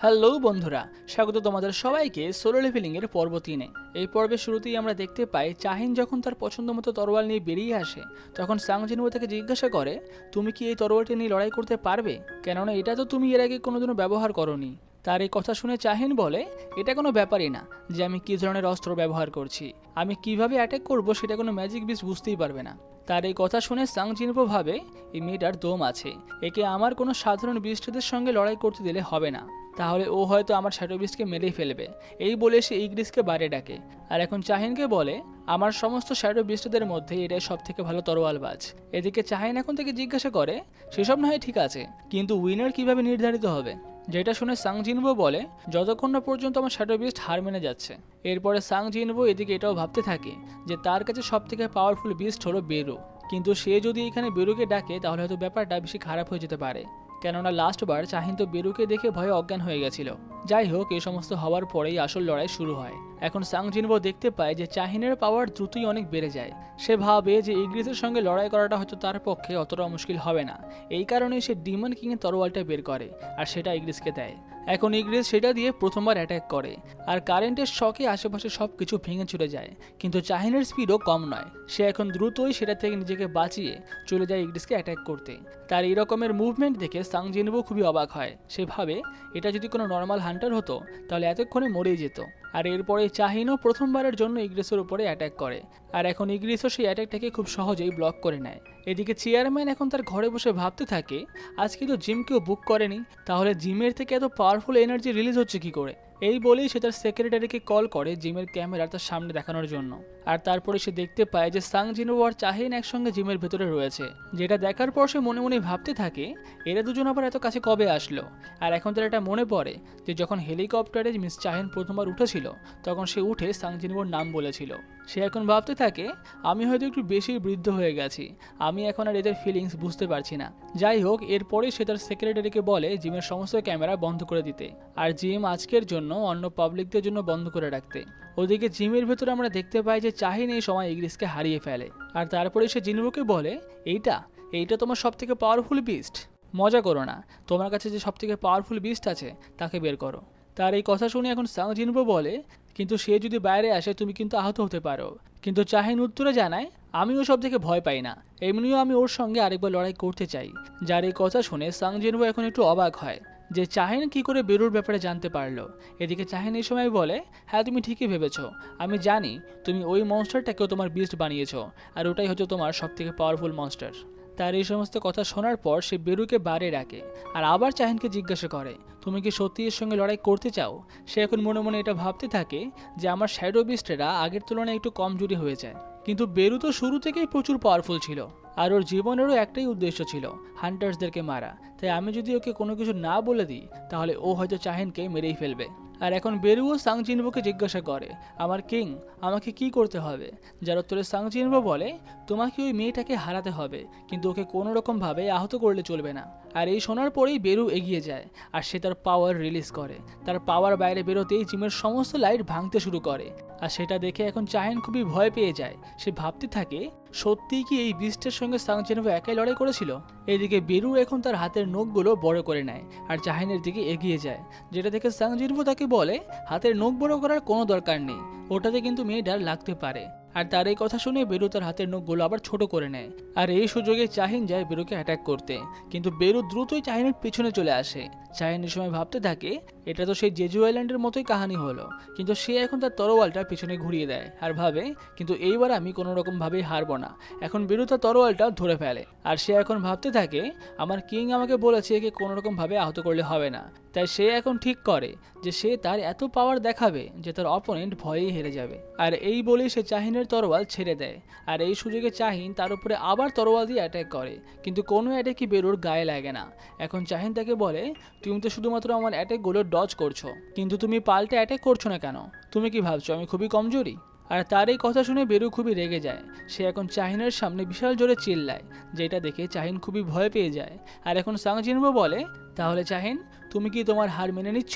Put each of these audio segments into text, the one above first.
Hello বন্ধুরা, স্বাগত তোমাদের সবাইকে সোলো লেভেলিং এর পর্ব 3-এ। এই পর্বের শুরুতেই আমরা দেখতে পাই চাহিন যখন তার পছন্দ মতো তরোয়াল নিয়ে বেরিয়ে আসে, তখন সাং জিনবো তাকে জিজ্ঞাসা করে, তুমি কি এই তরোয়ালটি নিয়ে লড়াই করতে পারবে? কেননা এটা তো তুমি এর আগে কোনোদিনও ব্যবহার করনি। তার এই কথা শুনে চাহিন বলে, এটা কোনো ব্যাপারই না যে আমি কী ধরনের অস্ত্র ব্যবহার করছি, আমি কিভাবে অ্যাটাক করব সেটা কোনো ম্যাজিক বিস্ট বুঝতেই পারবে না। তার এই কথা শুনে সাং জিনবো ভাবে, এই মেয়েটার দম আছে, একে আমার কোনো সাধারণ বিস্টদের সঙ্গে লড়াই করতে দিলে হবে না, তাহলে ও হয়তো আমার শ্যাডো বিস্টকে মেরেই ফেলবে। এই বলে সে ইগ্রিসকে বাইরে ডাকে আর এখন চাহিনকে বলে, আমার সমস্ত শ্যাডো বিস্টদের মধ্যে এটাই সব থেকে ভালো তরোয়ালবাজ। এদিকে চাহিন এখন থেকে জিজ্ঞাসা করে, সেসব না হয় ঠিক আছে, কিন্তু উইনার কিভাবে নির্ধারিত হবে? যেটা শুনে সাং জিনবো বলে, যতক্ষণ না পর্যন্ত আমার শ্যাডো বিস্ট হার মেনে যাচ্ছে। এরপরে সাং জিনবো এদিকে এটাও ভাবতে থাকে যে তার কাছে সব থেকে পাওয়ারফুল বিস্ট হলো বেরু, কিন্তু সে যদি এখানে বেরুকে ডাকে তাহলে হয়তো ব্যাপারটা বেশি খারাপ হয়ে যেতে পারে, কেননা লাস্টবার চাহিন তো বেরুকে দেখে ভয়ে অজ্ঞান হয়ে গেছিল। যাই হোক, এই সমস্ত হওয়ার পরেই আসল লড়াই শুরু হয়। এখন সাং জিনবো দেখতে পায় যে চাহিনের পাওয়ার দ্রুতই অনেক বেড়ে যায়। সে ভাবে যে ইগ্রিসের সঙ্গে লড়াই করাটা হয়তো তার পক্ষে অতটা মুশকিল হবে না। এই কারণে সে ডিমন কিং এর তরোয়ালটা বের করে আর সেটা ইগ্রিসকে দেয়। এখন ইগ্রিস সেটা দিয়ে প্রথমবার অ্যাটাক করে আর কারেন্টের শকে আশেপাশে সবকিছু ভেঙে চলে যায়, কিন্তু চাহিনের স্পিডও কম নয়। সে এখন দ্রুতই সেটা থেকে নিজেকে বাঁচিয়ে চলে যায় ইগ্রিসকে অ্যাটাক করতে। তার এই রকমের মুভমেন্ট দেখে সাং জিনবো খুবই অবাক হয়। সে ভাবে এটা যদি কোনো নর্মাল হান্টার হতো তাহলে এতক্ষণে মরেই যেত। আর এরপরে চাহিনও প্রথমবারের জন্য ইগ্রিসের উপরে অ্যাটাক করে আর এখন ইগ্রিসও সেই অ্যাটাকটাকে খুব সহজেই ব্লক করে নেয়। এদিকে চেয়ারম্যান এখন তার ঘরে বসে ভাবতে থাকে, আজকে তো জিম কেউ বুক করেনি, তাহলে জিমের থেকে এত পাওয়ারফুল এনার্জি রিলিজ হচ্ছে কি করে? এই বলেই সে তার সেক্রেটারিকে কল করে জিমের ক্যামেরা তার সামনে দেখানোর জন্য। আর তারপরে সে দেখতে পায় যে সাং জিনবো আর চাহিন একসঙ্গে জিমের ভেতরে রয়েছে। যেটা দেখার পর সে মনে মনে ভাবতে থাকে, এরা দুজন আবার এত কাছে কবে আসলো? আর এখন তার এটা মনে পড়ে যে যখন হেলিকপ্টারে মিস চাহিন প্রথমবার উঠেছিল তখন সে উঠে সাং জিনবোর নাম বলেছিল। সে এখন ভাবতে থাকে, আমি হয়তো একটু বেশি বৃদ্ধ হয়ে গেছি, আমি এখন আর এদের ফিলিংস বুঝতে পারছি না। যাই হোক, এরপরে সে তার সেক্রেটারিকে বলে জিমের সমস্ত ক্যামেরা বন্ধ করে দিতে আর জিম আজকের জন্য অন্য পাবলিকদের জন্য বন্ধ করে রাখতে। ওদিকে জিমের ভেতরে আমরা দেখতে পাই যে চাহিন এই সময় ইগ্রিসকে হারিয়ে ফেলে আর তারপরে সে জিনবোকে বলে, এইটা তোমার সব থেকে পাওয়ারফুল বিস্ট, মজা করো না, তোমার কাছে যে সব থেকে পাওয়ারফুল বিস্ট আছে তাকে বের করো। তার এই কথা শুনে এখন সাং জিনবো বলে, কিন্তু সে যদি বাইরে আসে তুমি কিন্তু আহত হতে পারো। কিন্তু চাহিন উত্তরে জানায়, আমিও সব থেকে ভয় পাই না, এমনিও আমি ওর সঙ্গে আরেকবার লড়াই করতে চাই। যার এই কথা শুনে সাং জিনবো এখন একটু অবাক হয় যে চাহিন কি করে বেরুর ব্যাপারে জানতে পারলো। এদিকে চাহিন এই সময় বলে, হ্যাঁ তুমি ঠিকই ভেবেছো, আমি জানি তুমি ওই মনস্টারটাকেও তোমার বিস্ট বানিয়েছো আর ওটাই হচ্ছে তোমার সব থেকে পাওয়ারফুল মনস্টার। তার এই সমস্ত কথা শোনার পর সে বেরুকে বারে ডাকে আর আবার চাহিনকে জিজ্ঞাসা করে, তুমি কি সত্যি এর সঙ্গে লড়াই করতে চাও? সে এখন মনে মনে এটা ভাবতে থাকে যে আমার শ্যাডো বিস্টেরা আগের তুলনায় একটু কমজোরি হয়ে যায়, কিন্তু বেরু তো শুরু থেকেই প্রচুর পাওয়ারফুল ছিল আর ওর জীবনেরও একটাই উদ্দেশ্য ছিল, হান্টার্সদেরকে মারা। তাই আমি যদি ওকে কোনো কিছু না বলে দিই তাহলে ও হয়তো চাহিনকে মেরেই ফেলবে। আর এখন বেরুও সাং জিনবোকে জিজ্ঞাসা করে, আমার কিং, আমাকে কি করতে হবে? যার উত্তরে সাং জিনবো বলে, তোমাকে ওই মেয়েটাকে হারাতে হবে, কিন্তু ওকে কোনো রকমভাবে আহত করলে চলবে না। আর এই শোনার পরেই বেরু এগিয়ে যায় আর সে তার পাওয়ার রিলিজ করে। তার পাওয়ার বাইরে বেরোতেই জিমের সমস্ত লাইট ভাঙতে শুরু করে আর সেটা দেখে এখন চাহিন খুবই ভয় পেয়ে যায়। সে ভাবতে থাকে, সত্যিই কি এই বিস্টের সঙ্গে সাং জিনবো একাই লড়াই করেছিল? এদিকে বেরু এখন তার হাতের নখগুলো বড় করে নেয় আর চাহিনের দিকে এগিয়ে যায়, যেটা দেখে সাং জিনবো তাকে বলে, হাতের নখ বড় করার কোনো দরকার নেই, ওটাতে কিন্তু মেয়েটার লাগতে পারে। আর তার এই কথা শুনে বেরু তার হাতের নখগুলো আবার ছোট করে নেয় আর এই সুযোগে চাহিন যায় বেরুকে অ্যাটাক করতে, কিন্তু বেরু দ্রুতই চাহিনের পিছনে চলে আসে। চাহিন এই সময় ভাবতে থাকে, এটা তো সেই জেজু আইল্যান্ডের মতোই কাহিনী হলো, কিন্তু সে এখন তার তরোয়ালটা পিছনে ঘুরিয়ে দেয় আর ভাবে, কিন্তু এইবার আমি কোনো রকম ভাবেই হারবো না। এখন বেরু তার তরোয়ালটা ধরে ফেলে আর সে এখন ভাবতে থাকে, আমার কিং আমাকে বলেছে একে কোনো রকম ভাবে আহত করলে হবে না। তাই সে এখন ঠিক করে যে সে তার এত পাওয়ার দেখাবে যে তার অপোনেন্ট ভয়েই হেরে যাবে। আর এই বলেই সে চাহিনের তরোয়াল ছেড়ে দেয় আর এই সুযোগে চাহিন তার উপরে আবার তরোয়াল দিয়ে অ্যাটাক করে, কিন্তু কোনো অ্যাটাকই বেরুর গায়ে লাগে না। এখন চাহিন তাকে বলে, তুমি তো শুধুমাত্র আমার অ্যাটাকগুলো ডজ করছো, কিন্তু তুমি পাল্টে অ্যাটাক করছো না কেন? তুমি কি ভাবছো আমি খুবই কমজোরি? আর তার এই কথা শুনে বেরু খুবই রেগে যায়। সে এখন চাহিনের সামনে বিশাল জোরে চিল্লায়, যেটা দেখে চাহিন খুবই ভয় পেয়ে যায়। আর এখন সাং জিনবো বলে, তাহলে চাহিন, তুমি কি তোমার হার মেনে নিচ্ছ?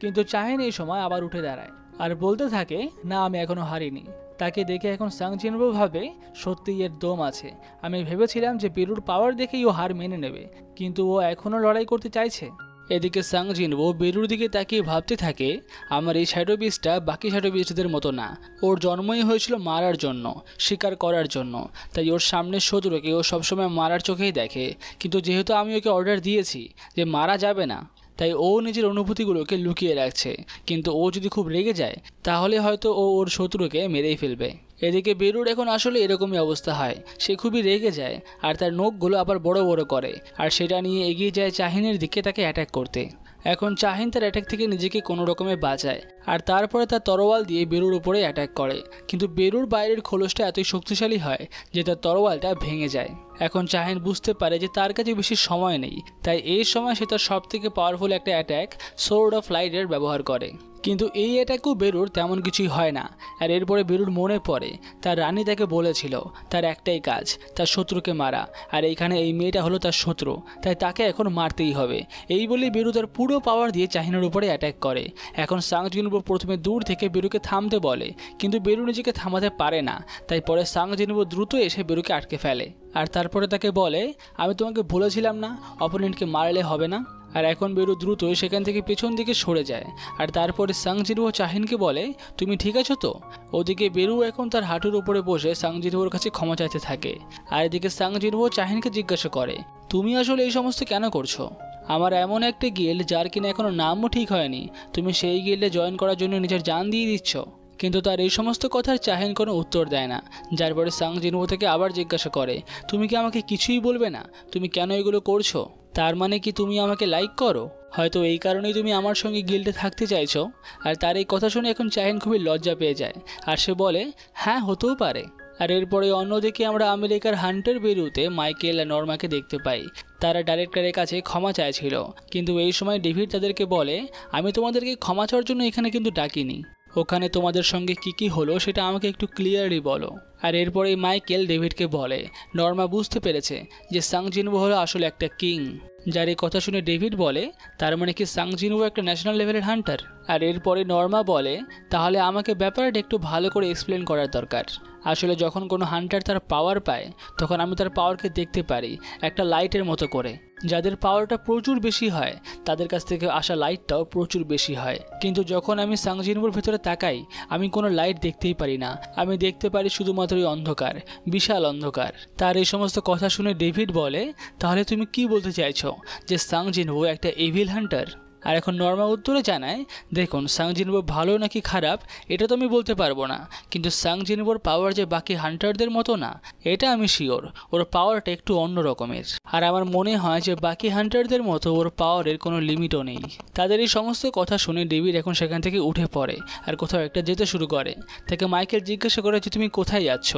কিন্তু চাহিন এই সময় আবার উঠে দাঁড়ায় আর বলতে থাকে, না আমি এখনো হারিনি। তাকে দেখে এখন সাং জিনবো ভাবে, সত্যিই এর দম আছে। আমি ভেবেছিলাম যে বেরুর পাওয়ার দেখেই ও হার মেনে নেবে, কিন্তু ও এখনো লড়াই করতে চাইছে। এদিকে সাং জিনবো বেরুর দিকে তাকিয়ে ভাবতে থাকে, আমার এই শ্যাডো বিস্টটা বাকি শ্যাডো বিস্টদের মতো না। ওর জন্মই হয়েছিল মারার জন্য, শিকার করার জন্য। তাই ওর সামনের শত্রুকে ও সবসময় মারার চোখেই দেখে। কিন্তু যেহেতু আমি ওকে অর্ডার দিয়েছি যে মারা যাবে না, তাই ও নিজের অনুভূতিগুলোকে লুকিয়ে রাখছে। কিন্তু ও যদি খুব রেগে যায় তাহলে হয়তো ও ওর শত্রুকে মেরেই ফেলবে। এদিকে বেরুর এখন আসলে এরকমই অবস্থা হয়, সে খুবই রেগে যায় আর তার নখগুলো আবার বড় বড় করে, আর সেটা নিয়ে এগিয়ে যায় চাহিনের দিকে তাকে অ্যাটাক করতে। এখন চাহিন তার অ্যাটাক থেকে নিজেকে কোনো রকমে বাঁচায় আর তারপরে তার তরোয়াল দিয়ে বেরুর উপরে অ্যাটাক করে। কিন্তু বেরুর বাইরের খোলসটা এতই শক্তিশালী হয় যে তার তরোয়ালটা ভেঙে যায়। এখন চাহিন বুঝতে পারে যে তার কাছে বেশি সময় নেই, তাই এই সময় সে তার সবথেকে পাওয়ারফুল একটা অ্যাটাক সোর্ড অফ লাইটের ব্যবহার করে। কিন্তু এই অ্যাটাকও বেরুর তেমন কিছুই হয় না। আর এরপরে বেরুর মনে পড়ে তার রানী তাকে বলেছিল তার একটাই কাজ, তার শত্রুকে মারা, আর এইখানে এই মেয়েটা হলো তার শত্রু, তাই তাকে এখন মারতেই হবে। এই বলেই বেরু তার পুরো পাওয়ার দিয়ে চাহিনের উপরে অ্যাটাক করে। এখন সাং জিনবো প্রথমে দূর থেকে বেরুকে থামতে বলে, কিন্তু বেরু নিজেকে থামাতে পারে না। তাই পরে সাং জিনবো দ্রুত এসে বেরুকে আটকে ফেলে আর তারপরে তাকে বলে, আমি তোমাকে বলেছিলাম না অপোনেন্টকে মারলে হবে না। আর এখন বেরু দ্রুত সেখান থেকে পেছন দিকে সরে যায়। আর তারপরে সাং জিনবো চাহিনকে বলে, তুমি ঠিক আছো তো? ওদিকে বেরু এখন তার হাঁটুর উপরে বসে সাং জিনবোর কাছে ক্ষমা চাইতে থাকে। আর এদিকে সাং জিনবো চাহিনকে জিজ্ঞাসা করে, তুমি আসলে এই সমস্ত কেন করছো? আমার এমন একটা গিল্ড যার কিনা এখনো নামও ঠিক হয়নি, তুমি সেই গিল্ডে জয়েন করার জন্য নিজের জান দিয়ে দিচ্ছ। কিন্তু তার এই সমস্ত কথার চাহিন কোনো উত্তর দেয় না। যার পরে সাং জিনবো থেকে আবার জিজ্ঞাসা করে, তুমি কি আমাকে কিছুই বলবে না? তুমি কেন এগুলো করছো? তার মানে কি তুমি আমাকে লাইক করো? হয়তো এই কারণেই তুমি আমার সঙ্গে গিল্ডে থাকতে চাইছো। আর তার এই কথা শুনে এখন চাহিন খুবই লজ্জা পেয়ে যায় আর সে বলে, হ্যাঁ হতেও পারে। আর এরপরে অন্যদিকে আমরা আমেরিকার হান্টার বেরুতে মাইকেল আর নর্মাকে দেখতে পাই। তারা ডাইরেক্টরের কাছে ক্ষমা চাইছিল, কিন্তু এই সময় ডেভিড তাদেরকে বলে, আমি তোমাদেরকে ক্ষমা চাওয়ার জন্য এখানে কিন্তু ডাকিনি। ওখানে তোমাদের সঙ্গে কি হলো সেটা আমাকে একটু ক্লিয়ারলি বলো। আর এরপরে মাইকেল ডেভিডকে বলে, নর্মা বুঝতে পেরেছে যে সাং জিনবো হলো আসলে একটা কিং। যার এই কথা শুনে ডেভিড বলে, তার মানে কি সাং জিনবো একটা ন্যাশনাল লেভেলের হান্টার? আর এরপরে নর্মা বলে, তাহলে আমাকে ব্যাপারটা একটু ভালো করে এক্সপ্লেন করার দরকার। আসলে যখন কোনো হান্টার তার পাওয়ার পায় তখন আমি তার পাওয়ারকে দেখতে পারি একটা লাইটের মতো করে। যাদের পাওয়ারটা প্রচুর বেশি হয় তাদের কাছ থেকে আসা লাইটটাও প্রচুর বেশি হয়। কিন্তু যখন আমি সাং জিনবোর ভেতরে তাকাই আমি কোনো লাইট দেখতেই পারি না, আমি দেখতে পারি শুধুমাত্রই অন্ধকার, বিশাল অন্ধকার। তার এই সমস্ত কথা শুনে ডেভিড বলে, তাহলে তুমি কি বলতে চাইছো যে সাং জিনবো একটা এভিল হান্টার? আর এখন নর্মা উত্তরে জানায়, দেখুন সাং জিনবো ভালো নাকি খারাপ এটা তো আমি বলতে পারবো না, কিন্তু সাং জিনবোর পাওয়ার যে বাকি হান্টারদের মতো না এটা আমি শিওর। ওর পাওয়ারটা একটু অন্য রকমের, আর আমার মনে হয় যে বাকি হান্টারদের মতো ওর পাওয়ারের কোনো লিমিটও নেই। তাদের এই সমস্ত কথা শুনে ডেভিড এখন সেখান থেকে উঠে পড়ে আর কোথাও একটা যেতে শুরু করে। তাকে মাইকেল জিজ্ঞাসা করে যে তুমি কোথায় যাচ্ছ?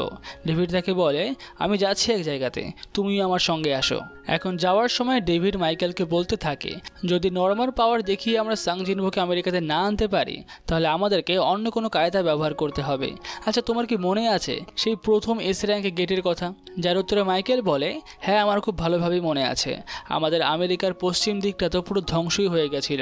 ডেভিড তাকে বলে, আমি যাচ্ছি এক জায়গাতে, তুমিও আমার সঙ্গে আসো। এখন যাওয়ার সময় ডেভিড মাইকেলকে বলতে থাকে, যদি নর্মাল পাওয়ার দেখিয়ে আমরা সাং জিনবোকে আমেরিকাতে না আনতে পারি তাহলে আমাদেরকে অন্য কোনো কায়দা ব্যবহার করতে হবে। আচ্ছা তোমার কি মনে আছে সেই প্রথম এস র্যাঙ্ক গেটের কথা? যার উত্তরে মাইকেল বলে, হ্যাঁ আমার খুব ভালোভাবেই মনে আছে। আমাদের আমেরিকার পশ্চিম দিকটা তো পুরো ধ্বংসই হয়ে গেছিল।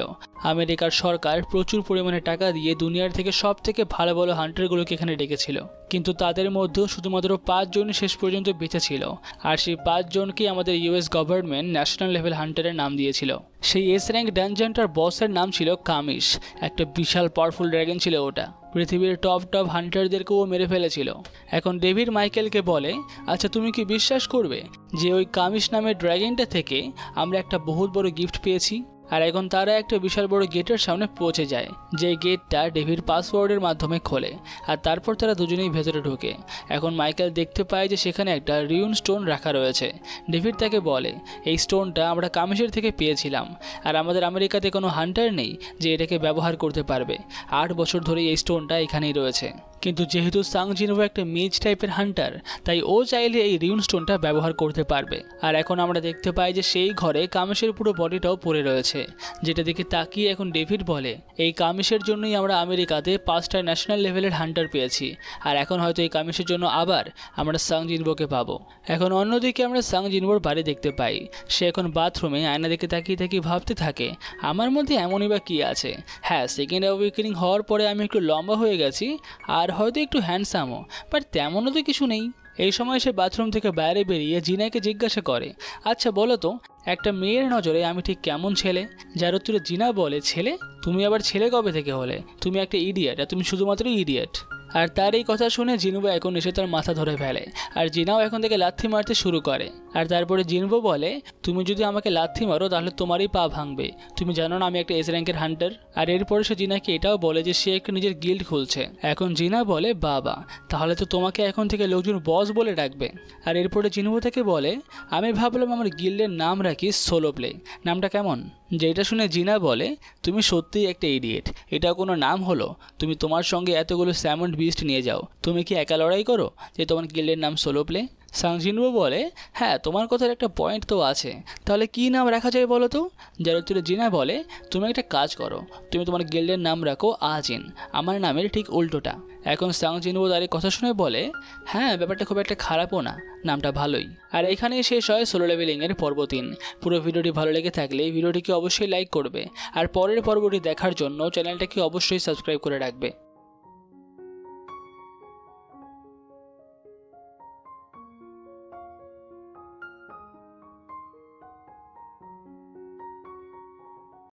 আমেরিকার সরকার প্রচুর পরিমাণে টাকা দিয়ে দুনিয়ার থেকে সব থেকে ভালো ভালো হান্টারগুলোকে এখানে ডেকেছিল, কিন্তু তাদের মধ্যেও শুধুমাত্র 5 জনই শেষ পর্যন্ত বেঁচে ছিল। আর সেই 5 জনকে আমাদের ইউএস গভর্নমেন্ট ন্যাশনাল লেভেল হান্টারের নাম দিয়েছিল। সেই এস র্যাঙ্ক ডানজনটার বসের নাম ছিল কামিশ, একটা বিশাল পাওয়ারফুল ড্র্যাগন ছিল ওটা। পৃথিবীর টপ হান্টারদেরকেও মেরে ফেলেছিল। এখন ডেভিড মাইকেলকে বলে, আচ্ছা তুমি কি বিশ্বাস করবে যে ওই কামিশ নামের ড্র্যাগনটা থেকে আমরা একটা বহুত বড় গিফট পেয়েছি? আর এখন তারা একটা বিশাল বড় গেটের সামনে পৌঁছে যায়, যে গেটটা ডেভিড পাসওয়ার্ডের মাধ্যমে খোলে। আর তারপর তারা দুজনেই ভেতরে ঢোকে। এখন মাইকেল দেখতে পায় যে সেখানে একটা রিউন স্টোন রাখা রয়েছে। ডেভিড তাকে বলে, এই স্টোনটা আমরা কামিশের থেকে পেয়েছিলাম, আর আমাদের আমেরিকাতে কোনো হান্টার নেই যে এটাকে ব্যবহার করতে পারবে। 8 বছর ধরে এই স্টোনটা এখানেই রয়েছে। কিন্তু যেহেতু সাং জিনবো একটা মেজ টাইপের হান্টার, তাই ও চাইলে এই রিউন স্টোনটা ব্যবহার করতে পারবে। আর এখন আমরা দেখতে পাই যে সেই ঘরে কামিশের পুরো বডিটাও পড়ে রয়েছে, যেটা দেখে তাকিয়ে এখন ডেভিড বলে, এই কামিশের জন্যই আমরা আমেরিকাতে 5টা ন্যাশনাল লেভেলের হান্টার পেয়েছি, আর এখন হয়তো এই কামিশের জন্য আবার আমরা সাং জিনবোকে পাবো। এখন অন্যদিকে আমরা সাং জিনবোর বাড়ি দেখতে পাই। সে এখন বাথরুমে আয়না দেখে তাকিয়ে ভাবতে থাকে, আমার মধ্যে এমনই বা কী আছে? হ্যাঁ, সেকেন্ড অ্যাওয়েকেনিং হওয়ার পরে আমি একটু লম্বা হয়ে গেছি আর হয়তো একটু হ্যান্ডসামও, বাট তেমনও তো কিছু নেই। এই সময় সে বাথরুম থেকে বাইরে বেরিয়ে জিনাকে জিজ্ঞাসা করে, আচ্ছা বলো তো, একটা মেয়ের নজরে আমি ঠিক কেমন ছেলে? যার উত্তরে জিনা বলে, ছেলে? তুমি আবার ছেলে কবে থেকে হলে? তুমি একটা ইডিয়েট, আর তুমি শুধুমাত্র ইডিয়েট। আর তার এই কথা শুনে জিনুবা এখন এসে তার মাথা ধরে ফেলে, আর জিনাও এখন থেকে লাথি মারতে শুরু করে। আর তারপরে জিনবো বলে, তুমি যদি আমাকে লাথি মারো তাহলে তোমারই পা ভাঙবে, তুমি জানো না আমি একটা এস র্যাঙ্কের হান্টার? আর এরপরে সে জিনাকে এটাও বলে যে সে একটা নিজের গিল্ড খুলছে। এখন জিনা বলে, বাবা, তাহলে তো তোমাকে এখন থেকে লোকজন বস বলে ডাকবে। আর এরপরে জিনবো থেকে বলে, আমি ভাবলাম আমার গিল্ডের নাম রাখি সোলো প্লে, নামটা কেমন? যেটা শুনে জিনা বলে, তুমি সত্যিই একটা ইডিয়েট, এটা কোনো নাম হলো? তুমি তোমার সঙ্গে এতগুলো স্যামন্ড বিস্ট নিয়ে যাও, তুমি কি একা লড়াই করো যে তোমার গিল্ডের নাম সোলো প্লে? সাংজিনবো বলে, হ্যাঁ তোমার কথার একটা পয়েন্ট তো আছে, তাহলে কি নাম রাখা যায় বলো তো? যার উত্তরে জিনা বলে, তুমি একটা কাজ করো, তুমি তোমার গিল্ডের নাম রাখো আজিন, আমার নামের ঠিক উল্টোটা। এখন সাংজিনবো তার এই কথা শুনে বলে, হ্যাঁ ব্যাপারটা খুব একটা খারাপও না, নামটা ভালোই। আর এখানেই শেষ হয় সোলো লেভেলিংয়ের পর্ব 3। পুরো ভিডিওটি ভালো লেগে থাকলে ভিডিওটিকে অবশ্যই লাইক করবে, আর পরের পর্বটি দেখার জন্য চ্যানেলটাকে অবশ্যই সাবস্ক্রাইব করে রাখবে।